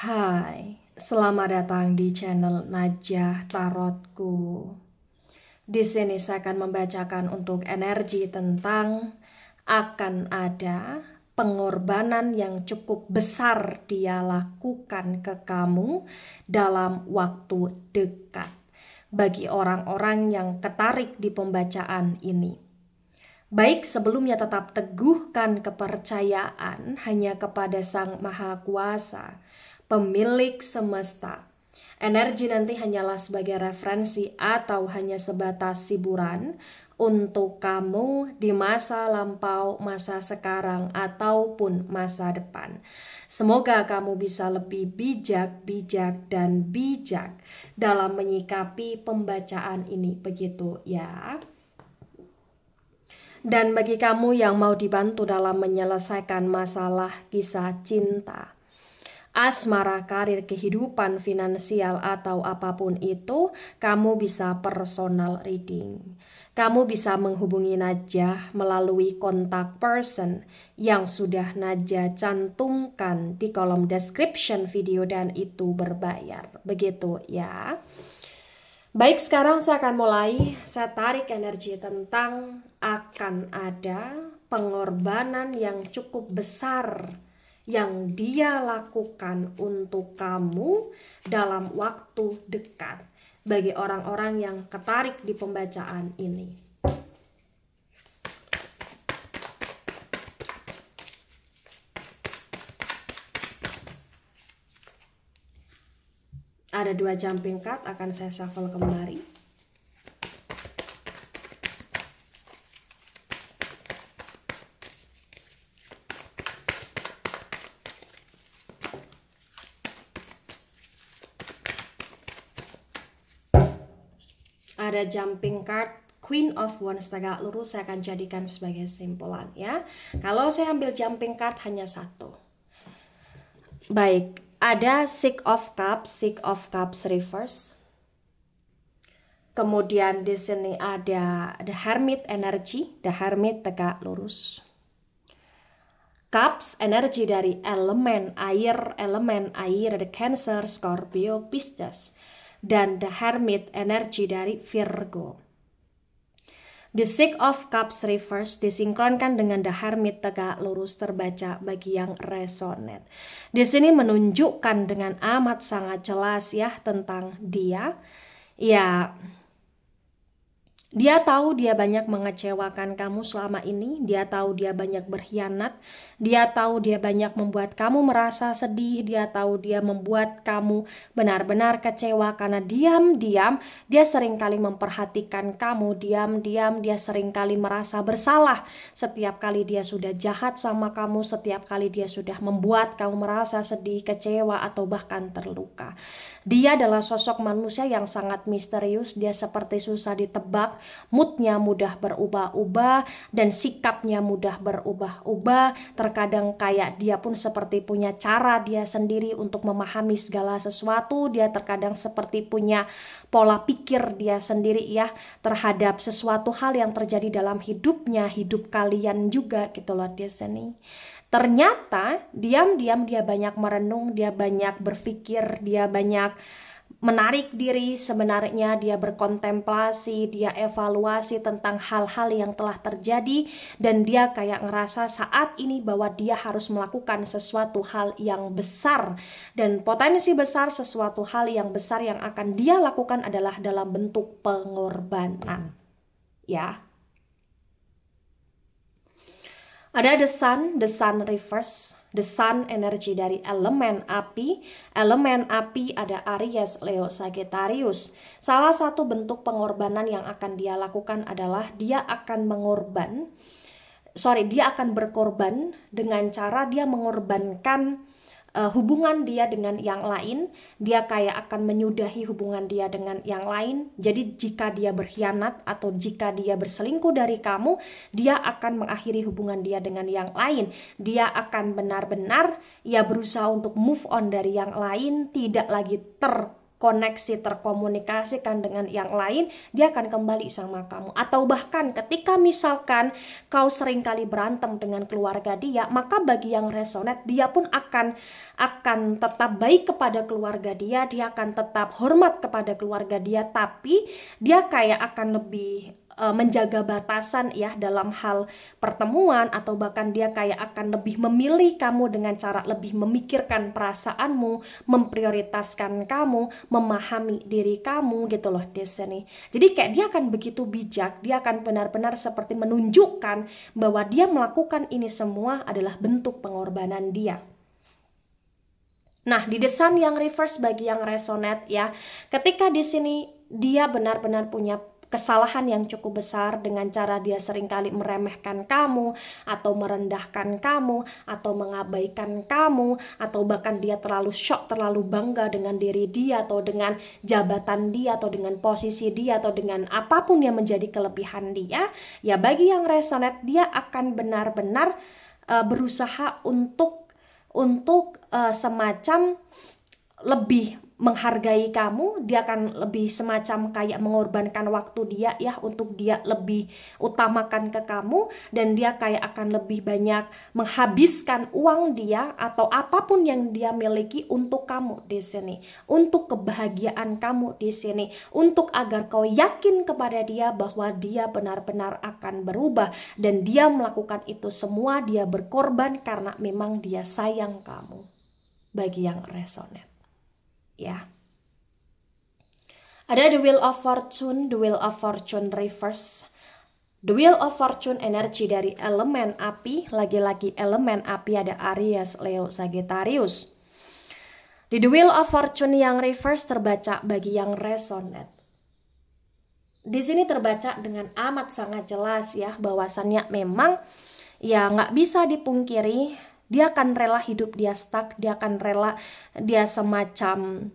Hai, selamat datang di channel Najah Tarotku. Di sini saya akan membacakan untuk energi tentang akan ada pengorbanan yang cukup besar dia lakukan ke kamu dalam waktu dekat. Bagi orang-orang yang tertarik di pembacaan ini. Baik, sebelumnya tetap teguhkan kepercayaan hanya kepada Sang Maha Kuasa, pemilik semesta. Energi nanti hanyalah sebagai referensi atau hanya sebatas hiburan untuk kamu di masa lampau, masa sekarang, ataupun masa depan. Semoga kamu bisa lebih bijak dalam menyikapi pembacaan ini, begitu ya. Dan bagi kamu yang mau dibantu dalam menyelesaikan masalah kisah cinta, asmara, karir, kehidupan, finansial, atau apapun itu, kamu bisa personal reading. Kamu bisa menghubungi Najah melalui kontak person yang sudah Najah cantumkan di kolom description video dan itu berbayar. Begitu ya. Baik, sekarang saya akan mulai. Saya tarik energi tentang akan ada pengorbanan yang cukup besar yang dia lakukan untuk kamu dalam waktu dekat. Bagi orang-orang yang tertarik di pembacaan ini. Ada 2 jumping card, akan saya shuffle kembali. Ada jumping card Queen of Wands tegak lurus, saya akan jadikan sebagai simpulan ya. Kalau saya ambil jumping card hanya 1. Baik. Ada Six of Cups reverse. Kemudian di sini ada The Hermit energy, The Hermit tegak lurus. Cups energi dari elemen air, ada Cancer, Scorpio, Pisces. Dan The Hermit energi dari Virgo. The Six of Cups reverse disinkronkan dengan The Hermit tegak lurus terbaca bagi yang resonate. Di sini menunjukkan dengan amat sangat jelas ya tentang dia. Ya, dia tahu dia banyak mengecewakan kamu selama ini. Dia tahu dia banyak berkhianat. Dia tahu dia banyak membuat kamu merasa sedih. Dia tahu dia membuat kamu benar-benar kecewa karena diam-diam dia seringkali memperhatikan kamu. Diam-diam dia seringkali merasa bersalah. Setiap kali dia sudah jahat sama kamu, setiap kali dia sudah membuat kamu merasa sedih, kecewa, atau bahkan terluka. Dia adalah sosok manusia yang sangat misterius. Dia seperti susah ditebak. Moodnya mudah berubah-ubah dan sikapnya mudah berubah-ubah. Terkadang kayak dia pun seperti punya cara dia sendiri untuk memahami segala sesuatu. Dia terkadang seperti punya pola pikir dia sendiri ya terhadap sesuatu hal yang terjadi dalam hidupnya, hidup kalian juga gitu loh di sini. Ternyata diam-diam dia banyak merenung, dia banyak berpikir, dia banyak menarik diri, sebenarnya dia berkontemplasi, dia evaluasi tentang hal-hal yang telah terjadi dan dia kayak ngerasa saat ini bahwa dia harus melakukan sesuatu hal yang besar dan potensi besar sesuatu hal yang besar yang akan dia lakukan adalah dalam bentuk pengorbanan. Ya. Ada the sun reverse. The sun energi dari elemen api. Elemen api ada Aries, Leo, Sagittarius. Salah satu bentuk pengorbanan yang akan dia lakukan adalah dia akan berkorban dengan cara dia mengorbankan hubungan dia dengan yang lain. Dia kayak akan menyudahi hubungan dia dengan yang lain. Jadi jika dia berkhianat atau jika dia berselingkuh dari kamu, dia akan mengakhiri hubungan dia dengan yang lain. Dia akan benar-benar ya berusaha untuk move on dari yang lain, tidak lagi terkoneksi, terkomunikasikan dengan yang lain, dia akan kembali sama kamu. Atau bahkan ketika misalkan kau seringkali berantem dengan keluarga dia, maka bagi yang resonate, dia pun akan tetap baik kepada keluarga dia akan tetap hormat kepada keluarga dia, tapi dia kayak akan lebih menjaga batasan ya dalam hal pertemuan, atau bahkan dia kayak akan lebih memilih kamu dengan cara lebih memikirkan perasaanmu, memprioritaskan kamu, memahami diri kamu gitu loh di sini. Jadi kayak dia akan begitu bijak, dia akan benar-benar seperti menunjukkan bahwa dia melakukan ini semua adalah bentuk pengorbanan dia. Nah, di The Sun yang reverse bagi yang resonate ya, ketika di sini dia benar-benar punya kesalahan yang cukup besar dengan cara dia seringkali meremehkan kamu, atau merendahkan kamu, atau mengabaikan kamu, atau bahkan dia terlalu shock, terlalu bangga dengan diri dia, atau dengan jabatan dia, atau dengan posisi dia, atau dengan apapun yang menjadi kelebihan dia. Ya bagi yang resonate, dia akan benar-benar berusaha untuk semacam lebih menghargai kamu. Dia akan lebih semacam kayak mengorbankan waktu dia ya, untuk dia lebih utamakan ke kamu, dan dia kayak akan lebih banyak menghabiskan uang dia atau apapun yang dia miliki untuk kamu di sini, untuk kebahagiaan kamu di sini, untuk agar kau yakin kepada dia bahwa dia benar-benar akan berubah, dan dia melakukan itu semua, dia berkorban karena memang dia sayang kamu. Bagi yang resonate ya, ada the Wheel of Fortune, the Wheel of Fortune reverse. The Wheel of Fortune energi dari elemen api, lagi-lagi elemen api, ada Aries, Leo, Sagittarius. Di the Wheel of Fortune yang reverse terbaca bagi yang resonate, di sini terbaca dengan amat sangat jelas ya, bahwasannya memang ya nggak bisa dipungkiri, dia akan rela hidup dia stuck, dia akan rela dia semacam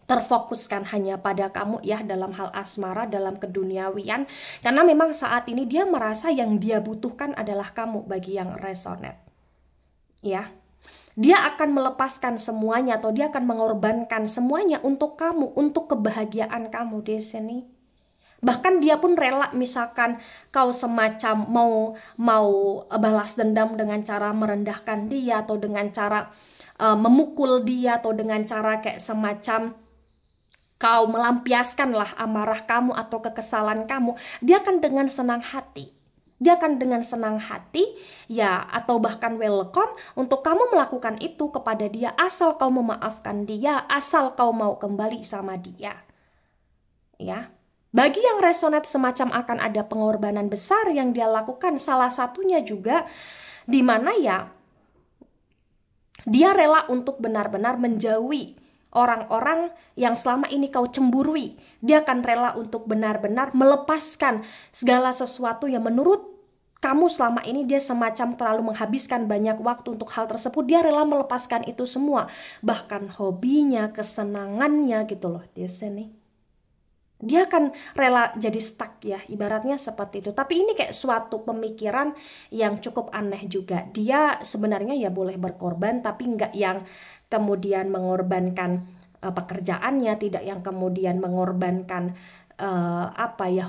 terfokuskan hanya pada kamu ya, dalam hal asmara, dalam keduniawian, karena memang saat ini dia merasa yang dia butuhkan adalah kamu. Bagi yang resonate ya, dia akan melepaskan semuanya, atau dia akan mengorbankan semuanya untuk kamu, untuk kebahagiaan kamu di sini. Bahkan dia pun rela misalkan kau semacam mau balas dendam dengan cara merendahkan dia, atau dengan cara memukul dia, atau dengan cara kayak semacam kau melampiaskan lah amarah kamu atau kekesalan kamu. Dia akan dengan senang hati. Dia akan dengan senang hati ya, atau bahkan welcome untuk kamu melakukan itu kepada dia, asal kau memaafkan dia, asal kau mau kembali sama dia ya. Bagi yang resonate, semacam akan ada pengorbanan besar yang dia lakukan. Salah satunya juga di mana ya, dia rela untuk benar-benar menjauhi orang-orang yang selama ini kau cemburui. Dia akan rela untuk benar-benar melepaskan segala sesuatu yang menurut kamu selama ini dia semacam terlalu menghabiskan banyak waktu untuk hal tersebut. Dia rela melepaskan itu semua, bahkan hobinya, kesenangannya gitu loh di sini. Dia akan rela jadi stuck ya, ibaratnya seperti itu. Tapi ini kayak suatu pemikiran yang cukup aneh juga. Dia sebenarnya ya boleh berkorban, tapi nggak yang kemudian mengorbankan pekerjaannya, tidak yang kemudian mengorbankan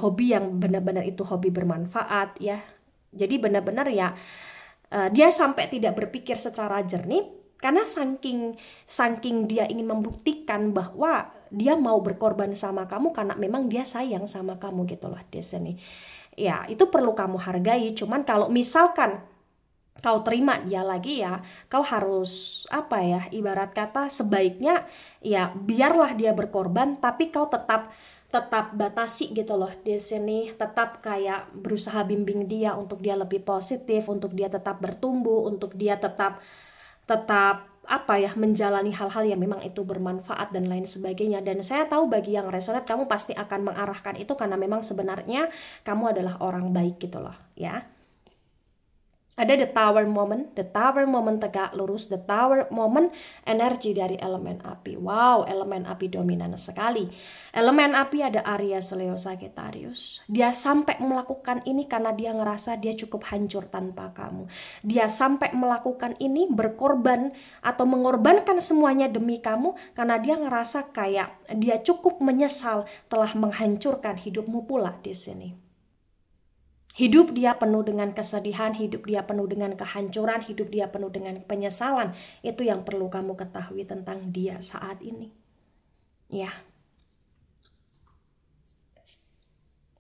hobi yang benar-benar itu hobi bermanfaat ya. Jadi benar-benar ya dia sampai tidak berpikir secara jernih, karena saking dia ingin membuktikan bahwa dia mau berkorban sama kamu karena memang dia sayang sama kamu gitu loh di sini. Ya, itu perlu kamu hargai. Cuman kalau misalkan kau terima dia lagi ya, kau harus ibarat kata sebaiknya ya biarlah dia berkorban, tapi kau tetap batasi gitu loh di sini. Tetap kayak berusaha bimbing dia untuk dia lebih positif, untuk dia tetap bertumbuh, untuk dia tetap menjalani hal-hal yang memang itu bermanfaat dan lain sebagainya. Dan saya tahu bagi yang resonate, kamu pasti akan mengarahkan itu karena memang sebenarnya kamu adalah orang baik gitu loh ya. Ada the tower moment tegak lurus, the tower moment energi dari elemen api. Wow, elemen api dominan sekali. Elemen api ada Aries, Leo, Sagittarius. Dia sampai melakukan ini karena dia ngerasa dia cukup hancur tanpa kamu. Dia sampai melakukan ini berkorban atau mengorbankan semuanya demi kamu karena dia ngerasa kayak dia cukup menyesal telah menghancurkan hidupmu pula di sini. Hidup dia penuh dengan kesedihan, hidup dia penuh dengan kehancuran, hidup dia penuh dengan penyesalan. Itu yang perlu kamu ketahui tentang dia saat ini. Ya.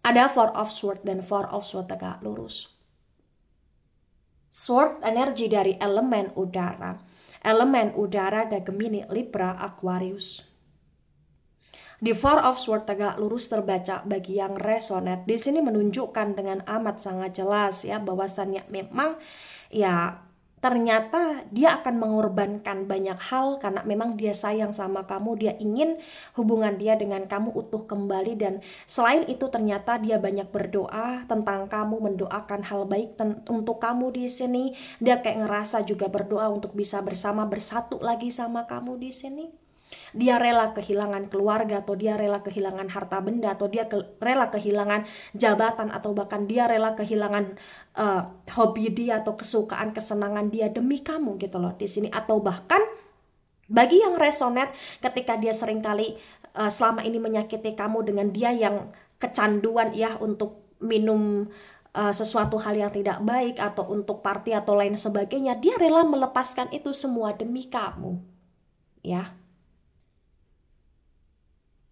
Ada Four of Swords dan Four of Swords tegak lurus. Sword energi dari elemen udara. Elemen udara ada Gemini, Libra, Aquarius. Di Four of Swords tegak lurus terbaca bagi yang resonate. Di sini menunjukkan dengan amat sangat jelas ya bahwasannya memang ya ternyata dia akan mengorbankan banyak hal karena memang dia sayang sama kamu, dia ingin hubungan dia dengan kamu utuh kembali, dan selain itu ternyata dia banyak berdoa tentang kamu, mendoakan hal baik untuk kamu di sini. Dia kayak ngerasa juga berdoa untuk bisa bersatu lagi sama kamu di sini. Dia rela kehilangan keluarga, atau dia rela kehilangan harta benda, atau dia rela kehilangan jabatan, atau bahkan dia rela kehilangan hobi dia atau kesukaan kesenangan dia demi kamu gitu loh di sini. Atau bahkan bagi yang resonate ketika dia seringkali selama ini menyakiti kamu dengan dia yang kecanduan ya untuk minum sesuatu hal yang tidak baik atau untuk party atau lain sebagainya, dia rela melepaskan itu semua demi kamu ya.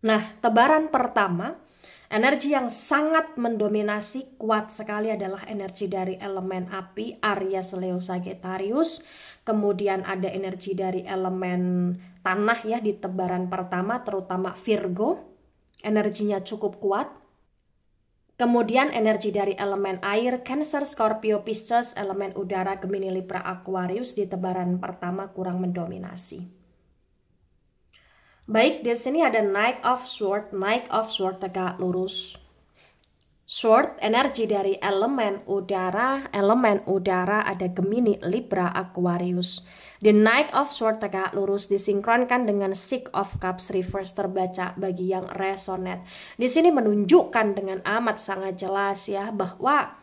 Nah, tebaran pertama, energi yang sangat mendominasi kuat sekali adalah energi dari elemen api, Aries, Leo, Sagittarius. Kemudian ada energi dari elemen tanah ya di tebaran pertama, terutama Virgo. Energinya cukup kuat. Kemudian energi dari elemen air, Cancer, Scorpio, Pisces, elemen udara, Gemini, Libra, Aquarius di tebaran pertama kurang mendominasi. Baik, di sini ada Knight of Swords tegak lurus. Sword energi dari elemen udara ada Gemini, Libra, Aquarius. The Knight of Swords tegak lurus disinkronkan dengan Six of Cups reverse terbaca bagi yang resonate. Di sini menunjukkan dengan amat sangat jelas ya bahwa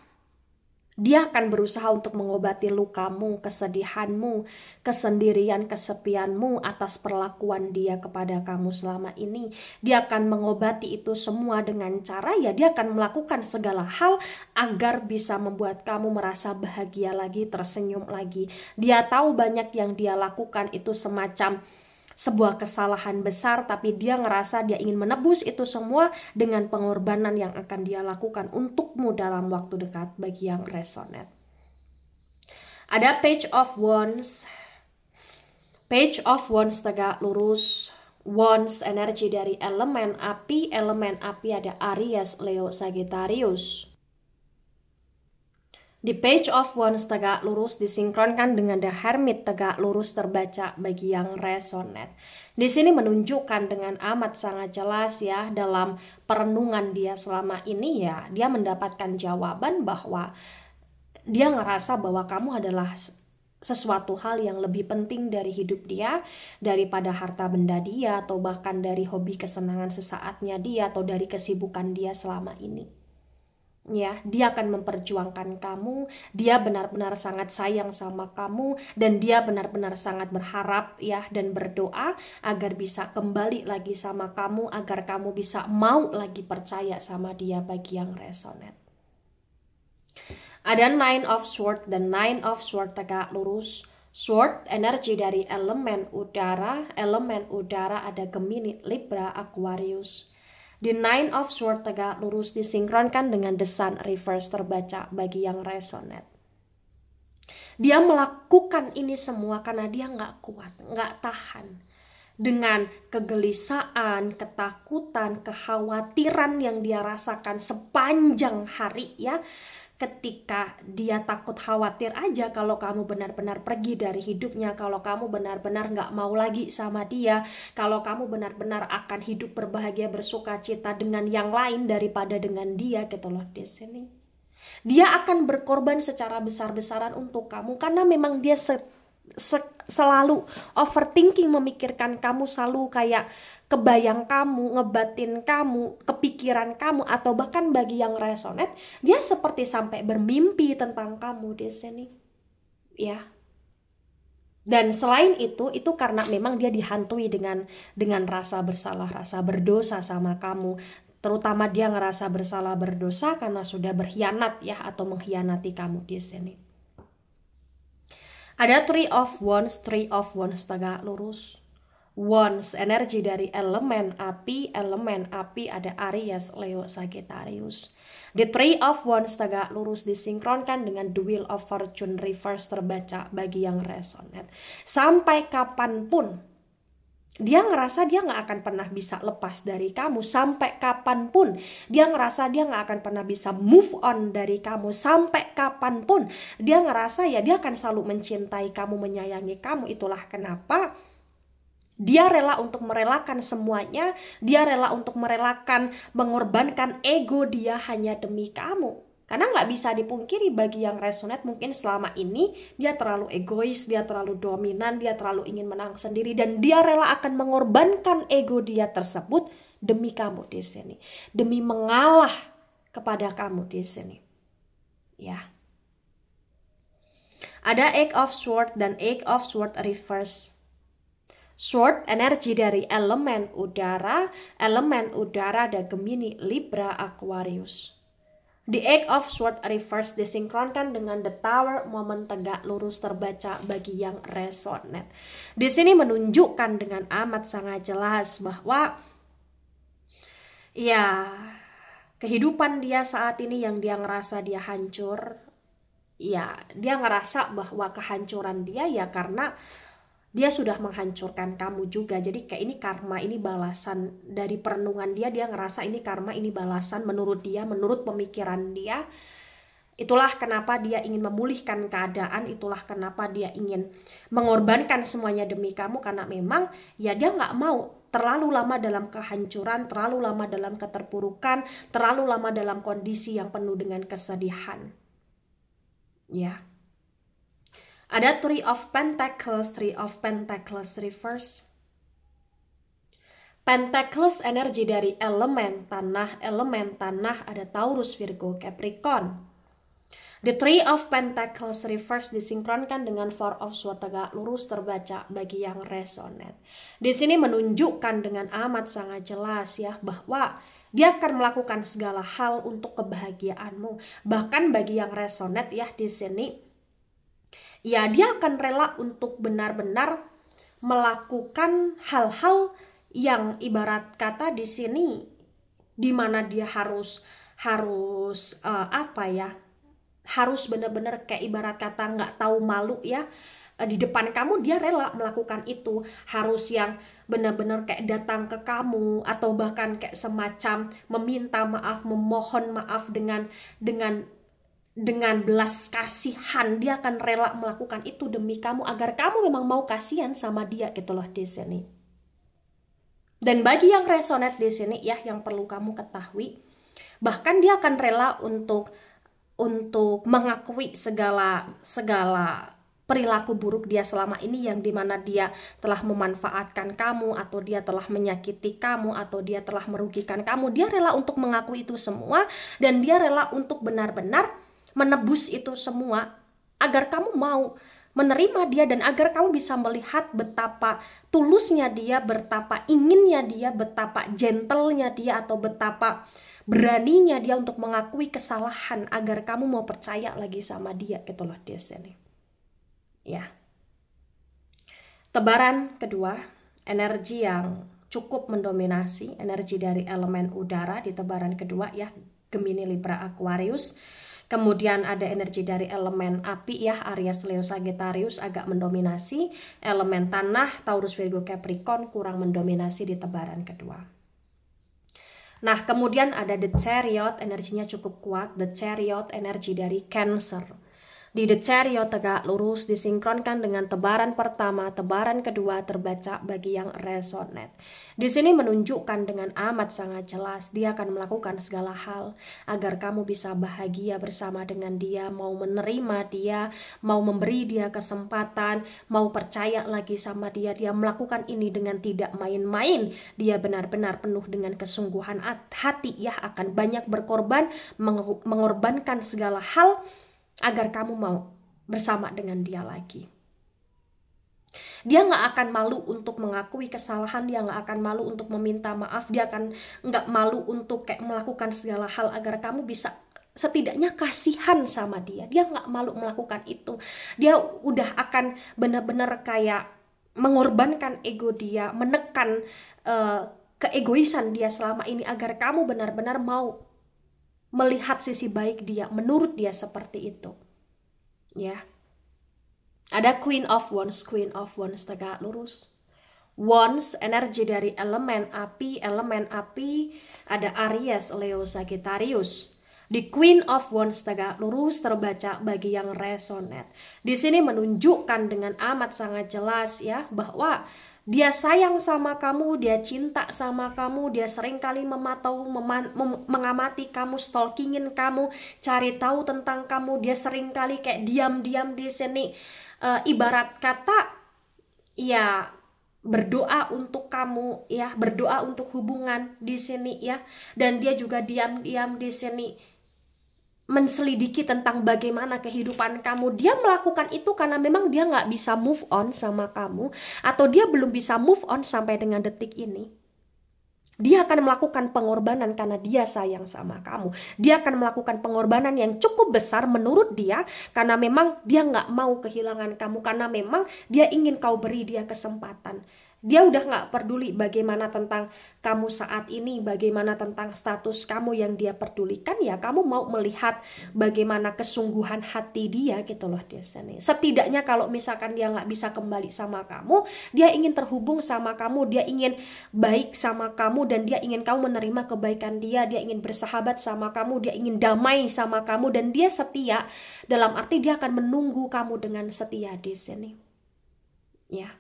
dia akan berusaha untuk mengobati lukamu, kesedihanmu, kesendirian, kesepianmu atas perlakuan dia kepada kamu selama ini. Dia akan mengobati itu semua dengan cara ya dia akan melakukan segala hal agar bisa membuat kamu merasa bahagia lagi, tersenyum lagi. Dia tahu banyak yang dia lakukan itu semacam sebuah kesalahan besar, tapi dia ngerasa dia ingin menebus itu semua dengan pengorbanan yang akan dia lakukan untukmu dalam waktu dekat bagi yang resonate. Ada Page of Wands. Page of Wands tegak lurus. Wands energi dari elemen api ada Aries, Leo, Sagittarius. Di Page of Wands tegak lurus disinkronkan dengan The Hermit tegak lurus terbaca bagi yang resonate. Di sini menunjukkan dengan amat sangat jelas ya dalam perenungan dia selama ini ya, dia mendapatkan jawaban bahwa dia ngerasa bahwa kamu adalah sesuatu hal yang lebih penting dari hidup dia daripada harta benda dia, atau bahkan dari hobi kesenangan sesaatnya dia, atau dari kesibukan dia selama ini. Ya, dia akan memperjuangkan kamu, dia benar-benar sangat sayang sama kamu, dan dia benar-benar sangat berharap ya dan berdoa agar bisa kembali lagi sama kamu, agar kamu bisa mau lagi percaya sama dia bagi yang resonate. Ada Nine of Swords dan Nine of Swords tegak lurus. Sword energi dari elemen udara ada Gemini, Libra, Aquarius. The Nine of Swords tegak lurus disinkronkan dengan The Sun reverse terbaca bagi yang resonate. Dia melakukan ini semua karena dia nggak kuat, nggak tahan. Dengan kegelisahan, ketakutan, kekhawatiran yang dia rasakan sepanjang hari ya. Ketika dia takut khawatir aja kalau kamu benar-benar pergi dari hidupnya, kalau kamu benar-benar gak mau lagi sama dia, kalau kamu benar-benar akan hidup berbahagia bersuka cita dengan yang lain daripada dengan dia gitu loh di sini. Dia akan berkorban secara besar-besaran untuk kamu karena memang dia selalu overthinking, memikirkan kamu, selalu kayak kebayang kamu, ngebatin kamu, kepikiran kamu, atau bahkan bagi yang resonate, dia seperti sampai bermimpi tentang kamu di sini. Ya. Dan selain itu karena memang dia dihantui dengan rasa bersalah, rasa berdosa sama kamu. Terutama dia ngerasa bersalah berdosa karena sudah berkhianat ya, atau mengkhianati kamu di sini. Ada Three of Wands tegak lurus. Wands, energi dari elemen api ada Aries, Leo, Sagittarius. The Three of Wands tegak lurus disinkronkan dengan The Wheel of Fortune reverse terbaca bagi yang resonate. Sampai kapanpun dia ngerasa dia gak akan pernah bisa lepas dari kamu. Sampai kapanpun dia ngerasa dia gak akan pernah bisa move on dari kamu. Sampai kapanpun dia ngerasa ya dia akan selalu mencintai kamu, menyayangi kamu. Itulah kenapa dia rela untuk merelakan semuanya. Dia rela untuk merelakan, mengorbankan ego dia hanya demi kamu. Karena nggak bisa dipungkiri bagi yang resonate, mungkin selama ini dia terlalu egois, dia terlalu dominan, dia terlalu ingin menang sendiri, dan dia rela akan mengorbankan ego dia tersebut demi kamu di sini, demi mengalah kepada kamu di sini. Ya. Ada Eight of Swords dan Eight of Swords reverse. Sword, energi dari elemen udara ada Gemini, Libra, Aquarius. The Eight of Swords reverse disinkronkan dengan The Tower, momen tegak lurus terbaca bagi yang resonate. Di sini menunjukkan dengan amat sangat jelas bahwa ya, kehidupan dia saat ini yang dia ngerasa dia hancur. Ya, dia ngerasa bahwa kehancuran dia ya karena dia sudah menghancurkan kamu juga. Jadi kayak ini karma, ini balasan dari perenungan dia. Dia ngerasa ini karma, ini balasan menurut dia, menurut pemikiran dia. Itulah kenapa dia ingin memulihkan keadaan. Itulah kenapa dia ingin mengorbankan semuanya demi kamu. Karena memang ya dia gak mau terlalu lama dalam kehancuran, terlalu lama dalam keterpurukan, terlalu lama dalam kondisi yang penuh dengan kesedihan. Ya. Ada Three of Pentacles reverse. Pentacles, energi dari elemen tanah ada Taurus, Virgo, Capricorn. The Three of Pentacles reverse disinkronkan dengan Four of Swords tegak lurus terbaca bagi yang resonate. Di sini menunjukkan dengan amat sangat jelas ya bahwa dia akan melakukan segala hal untuk kebahagiaanmu. Bahkan bagi yang resonate ya di sini, ya dia akan rela untuk benar-benar melakukan hal-hal yang ibarat kata di sini dimana dia harus harus benar-benar kayak ibarat kata nggak tahu malu ya, di depan kamu dia rela melakukan itu. Harus yang benar-benar kayak datang ke kamu atau bahkan kayak semacam meminta maaf, memohon maaf dengan belas kasihan. Dia akan rela melakukan itu demi kamu agar kamu memang mau kasihan sama dia gitu loh di sini. Dan bagi yang resonate di sini ya, yang perlu kamu ketahui, bahkan dia akan rela untuk mengakui segala perilaku buruk dia selama ini, yang dimana dia telah memanfaatkan kamu, atau dia telah menyakiti kamu, atau dia telah merugikan kamu. Dia rela untuk mengakui itu semua, dan dia rela untuk benar-benar menebus itu semua agar kamu mau menerima dia, dan agar kamu bisa melihat betapa tulusnya dia, betapa inginnya dia, betapa gentlenya dia, atau betapa beraninya dia untuk mengakui kesalahan agar kamu mau percaya lagi sama dia gitu loh di sini. Ya. Tebaran kedua, energi yang cukup mendominasi, energi dari elemen udara di tebaran kedua ya, Gemini, Libra, Aquarius. Kemudian ada energi dari elemen api ya, Aries, Leo, Sagittarius agak mendominasi. Elemen tanah, Taurus, Virgo, Capricorn kurang mendominasi di tebaran kedua. Nah, kemudian ada The Chariot, energinya cukup kuat. The Chariot, energi dari Cancer. Di Deuterio tegak lurus disinkronkan dengan tebaran pertama, tebaran kedua terbaca bagi yang resonate. Di sini menunjukkan dengan amat sangat jelas dia akan melakukan segala hal agar kamu bisa bahagia bersama dengan dia, mau menerima dia, mau memberi dia kesempatan, mau percaya lagi sama dia. Dia melakukan ini dengan tidak main-main. Dia benar-benar penuh dengan kesungguhan hati ya, akan banyak berkorban, mengorbankan segala hal agar kamu mau bersama dengan dia lagi. Dia nggak akan malu untuk mengakui kesalahan, dia nggak akan malu untuk meminta maaf, dia akan nggak malu untuk kayak melakukan segala hal agar kamu bisa setidaknya kasihan sama dia. Dia nggak malu melakukan itu. Dia udah akan benar-benar kayak mengorbankan ego dia, menekan keegoisan dia selama ini agar kamu benar-benar mau melihat sisi baik dia, menurut dia seperti itu. Ya. Ada Queen of Wands tegak lurus. Wands, energi dari elemen api, ada Aries, Leo, Sagittarius. Di Queen of Wands tegak lurus terbaca bagi yang resonate. Di sini menunjukkan dengan amat sangat jelas ya bahwa dia sayang sama kamu, dia cinta sama kamu, dia seringkali memantau, mengamati kamu, stalkingin kamu, cari tahu tentang kamu. Dia seringkali kayak diam-diam di sini, ibarat kata ya berdoa untuk kamu ya, berdoa untuk hubungan di sini ya. Dan dia juga diam-diam di sini menselidiki tentang bagaimana kehidupan kamu. Dia melakukan itu karena memang dia nggak bisa move on sama kamu, atau dia belum bisa move on sampai dengan detik ini. Dia akan melakukan pengorbanan karena dia sayang sama kamu. Dia akan melakukan pengorbanan yang cukup besar menurut dia karena memang dia nggak mau kehilangan kamu, karena memang dia ingin kau beri dia kesempatan. Dia udah gak peduli bagaimana tentang kamu saat ini, bagaimana tentang status kamu yang dia pedulikan. Ya kamu mau melihat bagaimana kesungguhan hati dia gitu loh di sini. Setidaknya kalau misalkan dia gak bisa kembali sama kamu, dia ingin terhubung sama kamu, dia ingin baik sama kamu, dan dia ingin kamu menerima kebaikan dia ingin bersahabat sama kamu, dia ingin damai sama kamu, dan dia setia. Dalam arti dia akan menunggu kamu dengan setia di sini. Ya.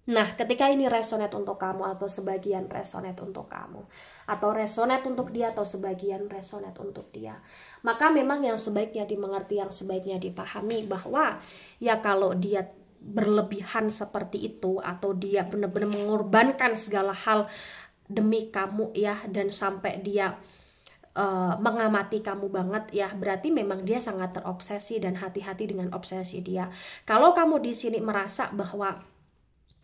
Nah, ketika ini resonate untuk kamu atau sebagian resonate untuk kamu, atau resonate untuk dia atau sebagian resonate untuk dia, maka memang yang sebaiknya dimengerti, yang sebaiknya dipahami bahwa ya kalau dia berlebihan seperti itu, atau dia benar-benar mengorbankan segala hal demi kamu ya, dan sampai dia mengamati kamu banget ya, berarti memang dia sangat terobsesi, dan hati-hati dengan obsesi dia. Kalau kamu di sini merasa bahwa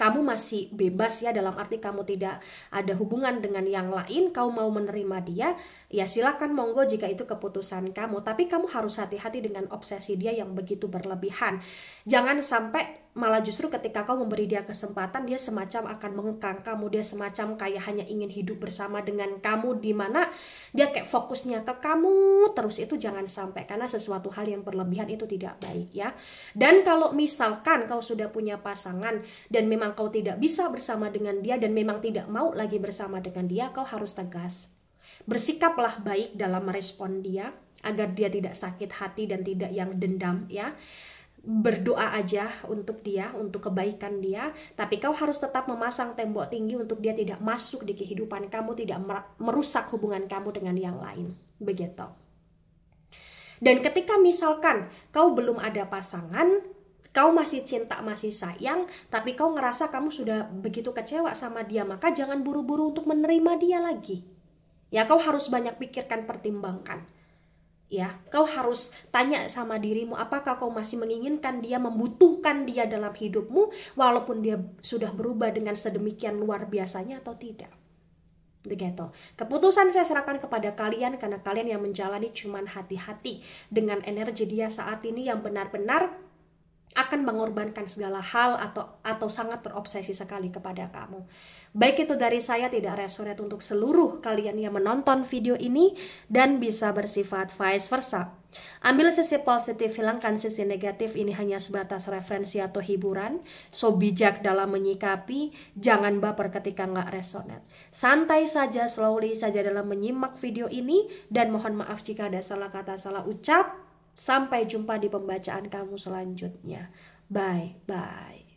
kamu masih bebas ya, dalam arti kamu tidak ada hubungan dengan yang lain, kau mau menerima dia, ya silakan, monggo jika itu keputusan kamu. Tapi kamu harus hati-hati dengan obsesi dia yang begitu berlebihan. Jangan sampai malah justru ketika kau memberi dia kesempatan, dia semacam akan mengekang kamu, dia semacam kayak hanya ingin hidup bersama dengan kamu, dimana dia kayak fokusnya ke kamu terus. Itu jangan sampai, karena sesuatu hal yang berlebihan itu tidak baik ya. Dan kalau misalkan kau sudah punya pasangan dan memang kau tidak bisa bersama dengan dia, dan memang tidak mau lagi bersama dengan dia, kau harus tegas. Bersikaplah baik dalam merespon dia agar dia tidak sakit hati dan tidak yang dendam ya. Berdoa aja untuk dia, untuk kebaikan dia, tapi kau harus tetap memasang tembok tinggi untuk dia tidak masuk di kehidupan kamu, tidak merusak hubungan kamu dengan yang lain, begitu. Dan ketika misalkan kau belum ada pasangan, kau masih cinta, masih sayang, tapi kau ngerasa kamu sudah begitu kecewa sama dia, maka jangan buru-buru untuk menerima dia lagi. Ya, kau harus banyak pikirkan, pertimbangkan. Ya, kau harus tanya sama dirimu, apakah kau masih menginginkan dia, membutuhkan dia dalam hidupmu, walaupun dia sudah berubah dengan sedemikian luar biasanya atau tidak. Begitu. Keputusan saya serahkan kepada kalian, karena kalian yang menjalani. Cuman hati-hati dengan energi dia saat ini yang benar-benar akan mengorbankan segala hal atau sangat terobsesi sekali kepada kamu. Baik itu dari saya, tidak resonate untuk seluruh kalian yang menonton video ini, dan bisa bersifat vice versa. Ambil sisi positif, hilangkan sisi negatif. Ini hanya sebatas referensi atau hiburan. So bijak dalam menyikapi, jangan baper ketika nggak resonate. Santai saja, slowly saja dalam menyimak video ini, dan mohon maaf jika ada salah kata, salah ucap. Sampai jumpa di pembacaan kamu selanjutnya. Bye bye.